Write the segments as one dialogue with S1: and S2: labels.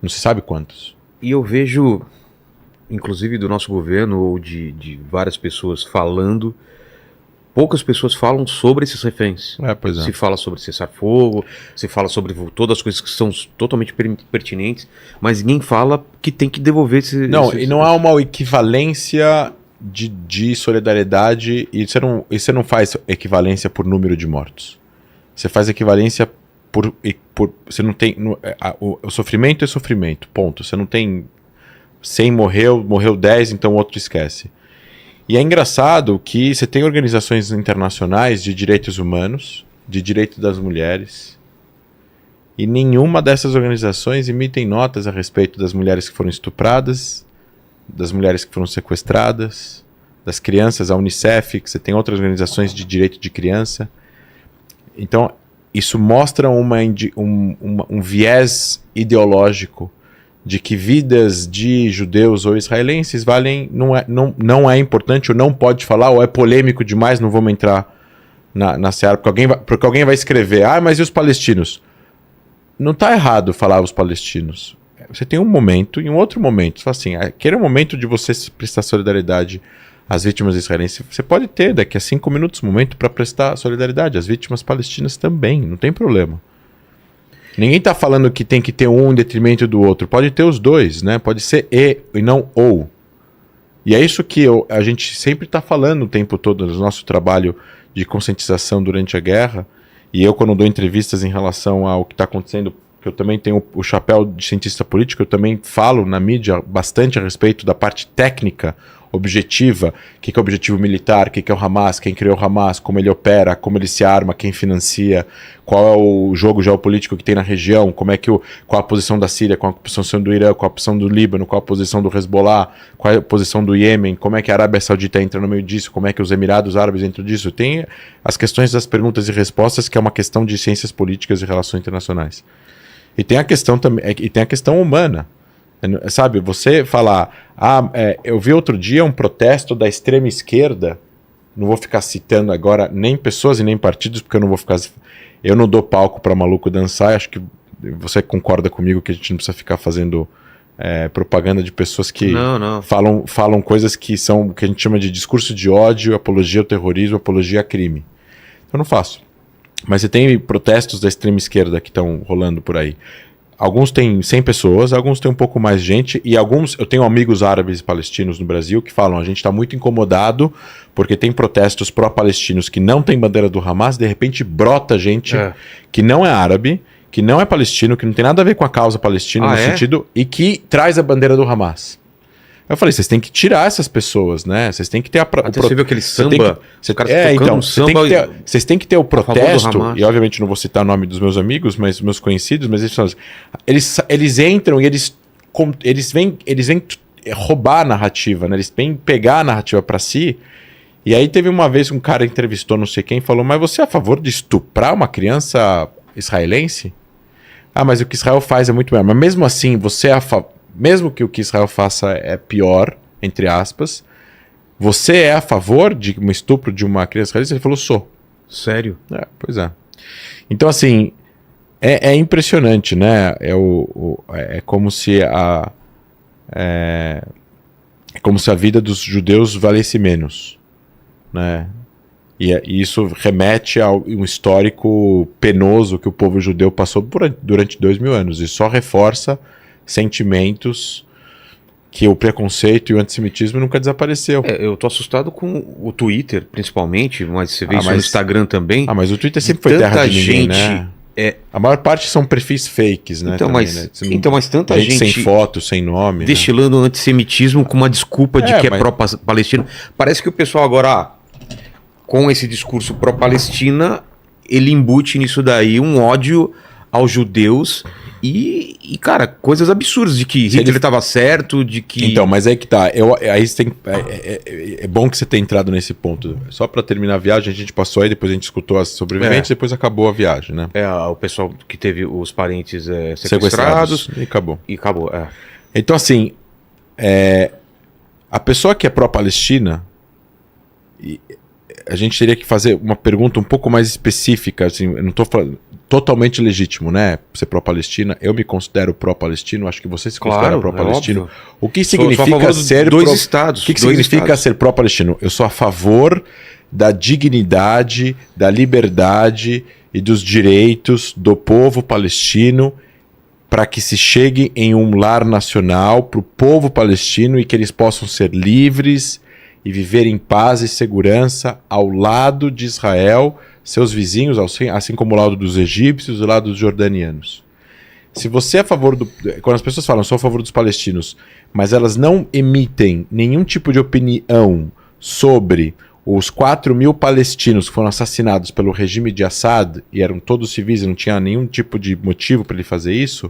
S1: Não se sabe quantos.
S2: E eu vejo, inclusive do nosso governo ou de várias pessoas falando, poucas pessoas falam sobre esses reféns.
S1: Pois é.
S2: Se fala sobre cessar-fogo, se fala sobre todas as coisas que são totalmente pertinentes, mas ninguém fala que tem que devolver esse...
S1: Não, e não há uma equivalência de solidariedade, e você não faz equivalência por número de mortos. Você faz equivalência por você não tem... o sofrimento é sofrimento, ponto. Você não tem... 100 morreu 10, então o outro esquece. E é engraçado que você tem organizações internacionais de direitos humanos, de direito das mulheres, e nenhuma dessas organizações emitem notas a respeito das mulheres que foram estupradas, das mulheres que foram sequestradas, das crianças, a Unicef, que você tem outras organizações de direito de criança. Então, isso mostra um viés ideológico de que vidas de judeus ou israelenses valem, não é importante, ou não pode falar, ou é polêmico demais, não vamos entrar na seara, porque alguém vai escrever, mas e os palestinos? Não está errado falar os palestinos. Você tem um momento e um outro momento. Você fala assim, aquele momento de você prestar solidariedade às vítimas israelenses, você pode ter daqui a 5 minutos momento para prestar solidariedade às vítimas palestinas também, não tem problema. Ninguém está falando que tem que ter um em detrimento do outro. Pode ter os dois, né? Pode ser e não ou. E é isso que a gente sempre está falando o tempo todo no nosso trabalho de conscientização durante a guerra. E eu, quando dou entrevistas em relação ao que está acontecendo, que eu também tenho o chapéu de cientista político, eu também falo na mídia bastante a respeito da parte técnica, objetiva, o que é o objetivo militar, o que é o Hamas, quem criou o Hamas, como ele opera, como ele se arma, quem financia, qual é o jogo geopolítico que tem na região, qual a posição da Síria, qual a posição do Irã, qual a posição do Líbano, qual a posição do Hezbollah, qual é a posição do Iêmen, como é que a Arábia Saudita entra no meio disso, como é que os Emirados Árabes entram disso. Tem as questões das perguntas e respostas, que é uma questão de ciências políticas e relações internacionais. E tem a questão também, e tem a questão humana. Sabe, você falar, eu vi outro dia um protesto da extrema esquerda, não vou ficar citando agora nem pessoas e nem partidos, porque eu não dou palco para maluco dançar, acho que você concorda comigo que a gente não precisa ficar fazendo propaganda de pessoas que
S2: não.
S1: falam coisas que são o que a gente chama de discurso de ódio, apologia ao terrorismo, apologia a crime. Eu não faço. Mas você tem protestos da extrema esquerda que estão rolando por aí. Alguns têm 100 pessoas, alguns têm um pouco mais de gente, e eu tenho amigos árabes e palestinos no Brasil que falam, a gente está muito incomodado porque tem protestos pró-palestinos que não tem bandeira do Hamas, de repente brota gente que não é árabe, que não é palestino, que não tem nada a ver com a causa palestina sentido, e que traz a bandeira do Hamas. Eu falei, vocês têm que tirar essas pessoas, né? Vocês têm que ter
S2: Você viu aquele samba?
S1: Vocês têm que ter o protesto, e obviamente não vou citar o nome dos meus amigos, mas meus conhecidos, mas eles entram e eles vêm roubar a narrativa, né? Eles vêm pegar a narrativa para si. E aí teve uma vez um cara entrevistou não sei quem e falou, mas você é a favor de estuprar uma criança israelense? Mas o que Israel faz é muito melhor. Mas mesmo assim, você é a favor... Mesmo que o que Israel faça é pior, entre aspas, você é a favor de um estupro de uma criança israelense? Ele falou, sou.
S2: Sério?
S1: Pois é. Então, assim, é impressionante, né? É como se a vida dos judeus valesse menos, né? E isso remete a um histórico penoso que o povo judeu passou durante 2000 anos. E só reforça sentimentos que o preconceito e o antissemitismo nunca desapareceu.
S2: Eu tô assustado com o Twitter, principalmente, mas você vê isso no Instagram também.
S1: Mas o Twitter sempre foi terra de ninguém, né? A maior parte são perfis fakes, né?
S2: Então,
S1: também,
S2: mas tanta gente
S1: sem foto, sem nome.
S2: Destilando antissemitismo com uma desculpa de que é pró-Palestina. Parece que o pessoal agora, com esse discurso pró-Palestina, ele embute nisso daí um ódio aos judeus e cara, coisas absurdas de que Hitler estava certo, de que...
S1: Então, mas aí que tá. É bom que você tenha entrado nesse ponto. Só para terminar a viagem, a gente passou aí, depois a gente escutou as sobreviventes, depois acabou a viagem, né?
S2: O pessoal que teve os parentes sequestrados.
S1: E acabou.
S2: Então,
S1: assim, a pessoa que é pró-Palestina, a gente teria que fazer uma pergunta um pouco mais específica, assim, eu não tô falando... totalmente legítimo, né? Ser pró-Palestina. Eu me considero pró-palestino, acho que você se considera pró-palestino. O que significa ser
S2: dois estados?
S1: O que significa ser pró-palestino? Eu sou a favor da dignidade, da liberdade e dos direitos do povo palestino para que se chegue em um lar nacional para o povo palestino e que eles possam ser livres e viver em paz e segurança ao lado de Israel, seus vizinhos, assim como ao lado dos egípcios e ao lado dos jordanianos. Se você é a favor do... Quando as pessoas falam, sou a favor dos palestinos, mas elas não emitem nenhum tipo de opinião sobre os 4.000 palestinos que foram assassinados pelo regime de Assad, e eram todos civis e não tinha nenhum tipo de motivo para ele fazer isso,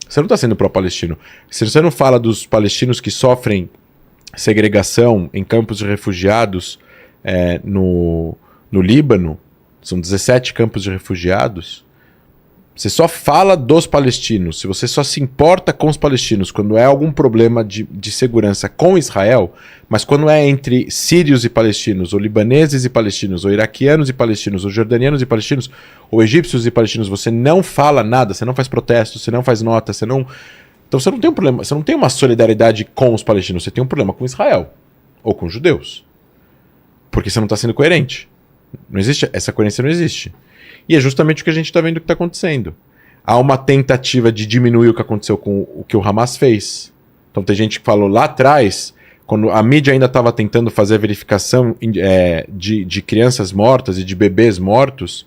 S1: você não está sendo pró-palestino. Se você não fala dos palestinos que sofrem segregação em campos de refugiados no Líbano, são 17 campos de refugiados, você só fala dos palestinos, se você só se importa com os palestinos quando é algum problema de segurança com Israel, mas quando é entre sírios e palestinos, ou libaneses e palestinos, ou iraquianos e palestinos, ou jordanianos e palestinos, ou egípcios e palestinos, você não fala nada, você não faz protestos, você não faz nota, você não... Então você não tem um problema, você não tem uma solidariedade com os palestinos, você tem um problema com Israel, ou com os judeus. Porque você não está sendo coerente. Não existe, essa coerência não existe. E é justamente o que a gente está vendo que está acontecendo. Há uma tentativa de diminuir o que aconteceu com o que o Hamas fez. Então tem gente que falou lá atrás, quando a mídia ainda estava tentando fazer a verificação de crianças mortas e de bebês mortos,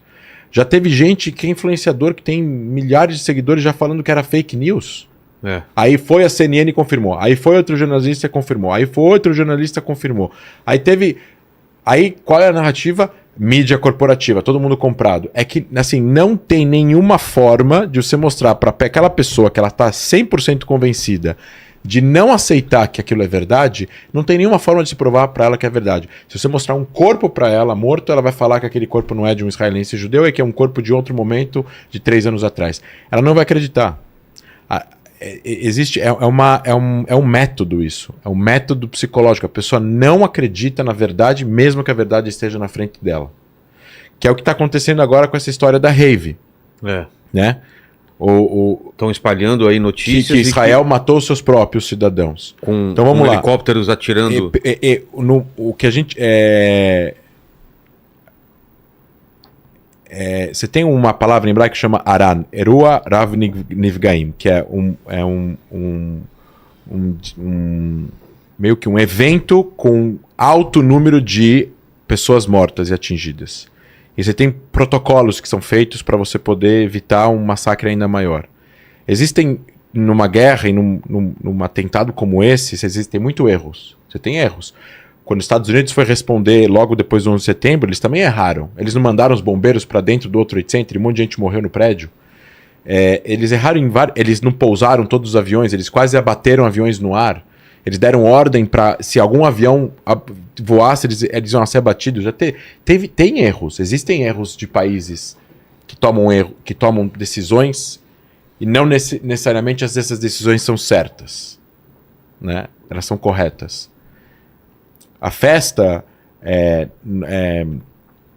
S1: já teve gente que é influenciador, que tem milhares de seguidores já falando que era fake news. Aí foi a CNN e confirmou. Aí foi outro jornalista e confirmou. Aí foi outro jornalista e confirmou. Aí qual é a narrativa? Mídia corporativa, todo mundo comprado. É que, assim, não tem nenhuma forma de você mostrar para aquela pessoa que ela está 100% convencida de não aceitar que aquilo é verdade, não tem nenhuma forma de se provar para ela que é verdade. Se você mostrar um corpo para ela morto, ela vai falar que aquele corpo não é de um israelense judeu, é que é um corpo de outro momento de 3 anos atrás. Ela não vai acreditar. Existe um método isso, é um método psicológico. A pessoa não acredita na verdade, mesmo que a verdade esteja na frente dela, que é o que está acontecendo agora com essa história da rave, né?
S2: Estão espalhando aí notícias
S1: que Israel matou seus próprios cidadãos
S2: então vamos lá, helicópteros atirando.
S1: O que a gente você tem uma palavra em hebraico que chama Aran, Erua Rav Nifgaim, que é meio que um evento com alto número de pessoas mortas e atingidas. E você tem protocolos que são feitos para você poder evitar um massacre ainda maior. Existem, numa guerra e num atentado como esse, existem muitos erros. Você tem erros. Quando os Estados Unidos foi responder logo depois do 11 de setembro, eles também erraram. Eles não mandaram os bombeiros para dentro do outro Trade Center e um monte de gente morreu no prédio. Eles erraram eles não pousaram todos os aviões, eles quase abateram aviões no ar. Eles deram ordem para, se algum avião voasse, eles iam ser abatidos. Tem erros, existem erros de países que tomam decisões e não necessariamente essas decisões são certas, né? Elas são corretas. A festa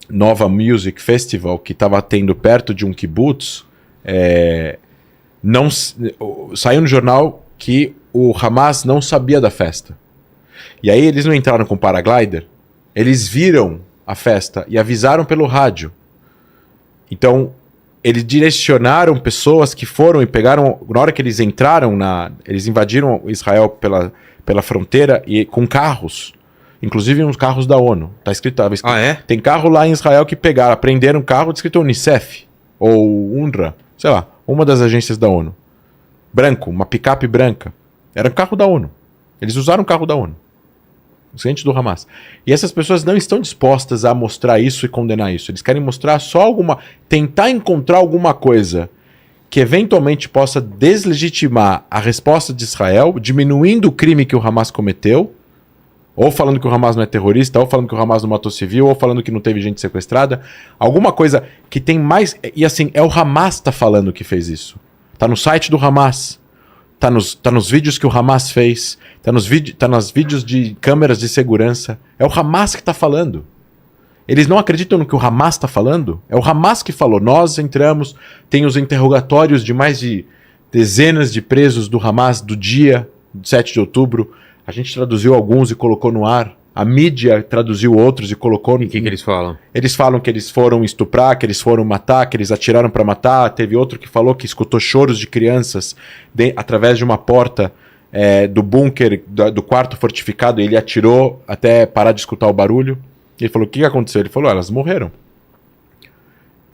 S1: Nova Music Festival, que estava tendo perto de um kibbutz, saiu no jornal que o Hamas não sabia da festa. E aí eles não entraram com paraglider, eles viram a festa e avisaram pelo rádio. Então, eles direcionaram pessoas que foram e pegaram... Na hora que eles entraram, eles invadiram Israel pela fronteira e com carros. Inclusive uns carros da ONU. Tá escrito, tem carro lá em Israel que prenderam um carro escrito Unicef ou UNRWA, sei lá, uma das agências da ONU. Branco, uma picape branca. Era um carro da ONU. Eles usaram o carro da ONU. Os clientes do Hamas. E essas pessoas não estão dispostas a mostrar isso e condenar isso. Eles querem mostrar só tentar encontrar alguma coisa que eventualmente possa deslegitimar a resposta de Israel, diminuindo o crime que o Hamas cometeu, ou falando que o Hamas não é terrorista, ou falando que o Hamas não matou civil, ou falando que não teve gente sequestrada. Alguma coisa que tem mais... E assim, é o Hamas que tá falando que fez isso. Tá no site do Hamas. Tá nos vídeos que o Hamas fez. Tá nos vídeos de câmeras de segurança. É o Hamas que tá falando. Eles não acreditam no que o Hamas está falando? É o Hamas que falou, nós entramos, tem os interrogatórios de mais de dezenas de presos do Hamas do dia 7 de outubro. A gente traduziu alguns e colocou no ar. A mídia traduziu outros e colocou...
S2: E o que eles falam?
S1: Eles falam que eles foram estuprar, que eles foram matar, que eles atiraram para matar. Teve outro que falou que escutou choros de crianças através de uma porta do bunker, do quarto fortificado. E ele atirou até parar de escutar o barulho. Ele falou, o que aconteceu? Ele falou, elas morreram.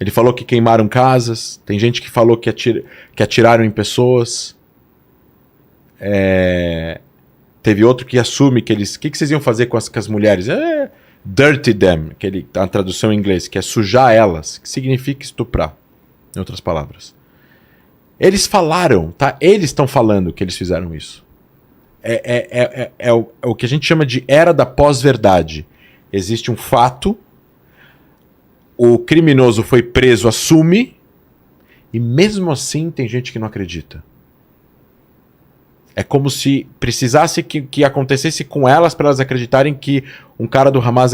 S1: Ele falou que queimaram casas. Tem gente que falou que atiraram em pessoas. Teve outro que assume que eles... O que vocês iam fazer com as mulheres? Dirty them, a tradução em inglês, que é sujar elas, que significa estuprar, em outras palavras. Eles falaram, tá? Eles estão falando que eles fizeram isso. É o que a gente chama de era da pós-verdade. Existe um fato, o criminoso foi preso, assume, e mesmo assim tem gente que não acredita. É como se precisasse que acontecesse com elas para elas acreditarem que um cara do Hamas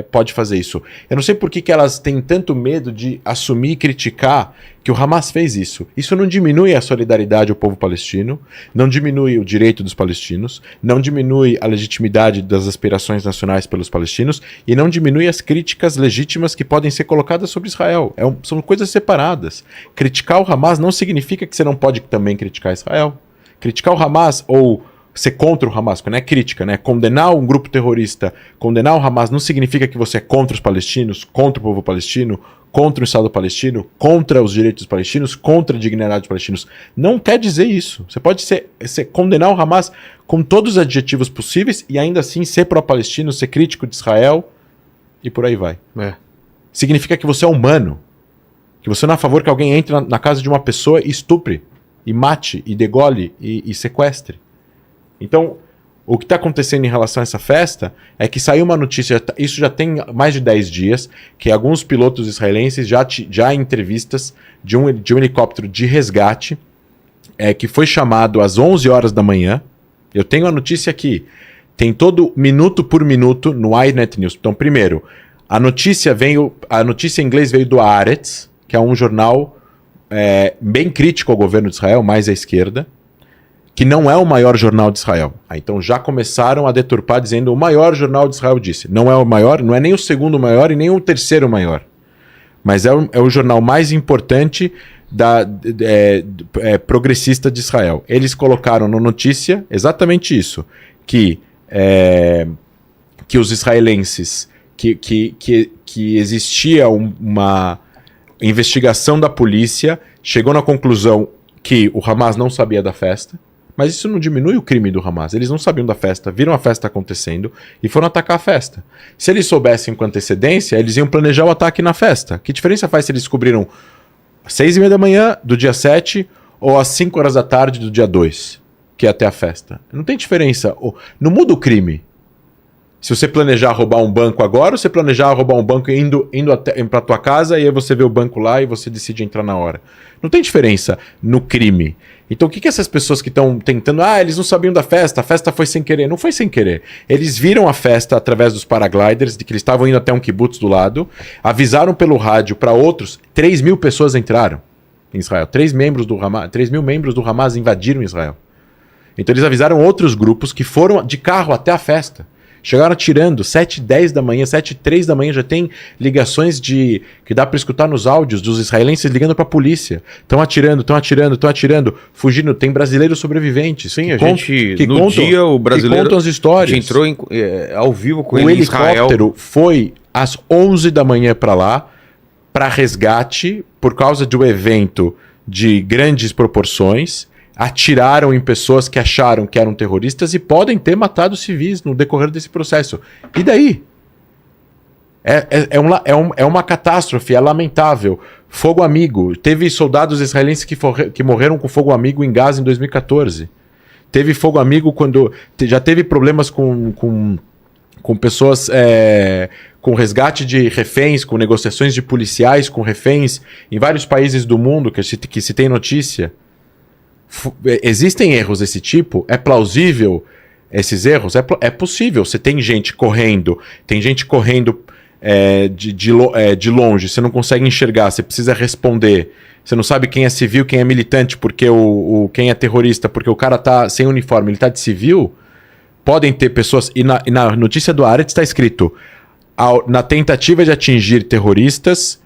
S1: pode fazer isso. Eu não sei por que elas têm tanto medo de assumir e criticar que o Hamas fez isso. Isso não diminui a solidariedade ao povo palestino, não diminui o direito dos palestinos, não diminui a legitimidade das aspirações nacionais pelos palestinos e não diminui as críticas legítimas que podem ser colocadas sobre Israel. São coisas separadas. Criticar o Hamas não significa que você não pode também criticar Israel. Criticar o Hamas ou ser contra o Hamas, que não é crítica, né? Condenar um grupo terrorista, condenar o Hamas não significa que você é contra os palestinos, contra o povo palestino, contra o Estado palestino, contra os direitos dos palestinos, contra a dignidade dos palestinos. Não quer dizer isso. Você pode condenar o Hamas com todos os adjetivos possíveis e ainda assim ser pró-palestino, ser crítico de Israel e por aí vai. Significa que você é humano, que você não é a favor que alguém entre na casa de uma pessoa e estupre, e mate, e degole, e sequestre. Então, o que está acontecendo em relação a essa festa é que saiu uma notícia, isso já tem mais de 10 dias, que alguns pilotos israelenses já em entrevistas de um helicóptero de resgate, que foi chamado às 11 horas da manhã. Eu tenho a notícia aqui, tem todo minuto por minuto no iNet News. Então, primeiro, a notícia em inglês veio do Haaretz, que é um jornal bem crítico ao governo de Israel, mais à esquerda, que não é o maior jornal de Israel. Então já começaram a deturpar dizendo o maior jornal de Israel disse. Não é o maior, não é nem o segundo maior e nem o terceiro maior. Mas é o jornal mais importante progressista de Israel. Eles colocaram na notícia exatamente isso, que os israelenses, que existia uma investigação da polícia, chegou na conclusão que o Hamas não sabia da festa, mas isso não diminui o crime do Hamas. Eles não sabiam da festa, viram a festa acontecendo e foram atacar a festa. Se eles soubessem com antecedência, eles iam planejar o ataque na festa. Que diferença faz se eles descobriram às 6:30 da manhã do dia 7 ou às 5 horas da tarde do dia 2, que é até a festa? Não tem diferença. Não muda o crime. Se você planejar roubar um banco agora, ou você planejar roubar um banco indo para tua casa e aí você vê o banco lá e você decide entrar na hora. Não tem diferença no crime. Então o que essas pessoas que estão tentando... eles não sabiam da festa, a festa foi sem querer. Não foi sem querer. Eles viram a festa através dos paragliders, de que eles estavam indo até um kibutz do lado, avisaram pelo rádio para outros, 3 mil pessoas entraram em Israel. 3 mil membros do Hamas invadiram Israel. Então eles avisaram outros grupos que foram de carro até a festa. Chegaram atirando, 7:10 da manhã, 7:03 da manhã, já tem ligações que dá para escutar nos áudios dos israelenses ligando para a polícia. Estão atirando, fugindo. Tem brasileiros sobreviventes.
S2: Sim, dia o brasileiro
S1: que contam as histórias.
S2: A gente entrou ao vivo com ele
S1: em Israel. O helicóptero foi às 11 da manhã para lá, para resgate, por causa de um evento de grandes proporções. Atiraram em pessoas que acharam que eram terroristas e podem ter matado civis no decorrer desse processo. E daí? É uma catástrofe, é lamentável. Fogo amigo. Teve soldados israelenses que morreram com fogo amigo em Gaza em 2014. Teve fogo amigo quando... Já teve problemas com pessoas... com resgate de reféns, com negociações de policiais com reféns em vários países do mundo que se tem notícia. Existem erros desse tipo? É plausível esses erros? É possível. Você tem gente correndo de longe, você não consegue enxergar, você precisa responder. Você não sabe quem é civil, quem é militante, porque quem é terrorista, porque o cara tá sem uniforme, ele tá de civil. Podem ter pessoas... E na notícia do Haaretz está escrito: na tentativa de atingir terroristas,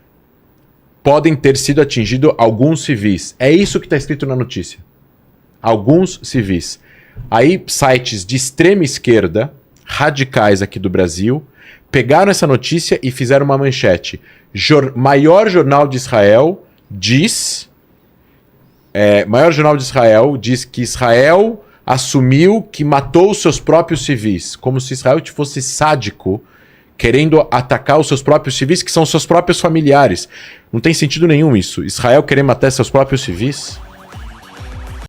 S1: podem ter sido atingidos alguns civis. É isso que está escrito na notícia. Alguns civis. Aí sites de extrema esquerda, radicais aqui do Brasil, pegaram essa notícia e fizeram uma manchete. Maior jornal de Israel diz que Israel assumiu que matou os seus próprios civis, como se Israel fosse sádico, querendo atacar os seus próprios civis, que são seus próprios familiares. Não tem sentido nenhum isso. Israel querer matar seus próprios civis?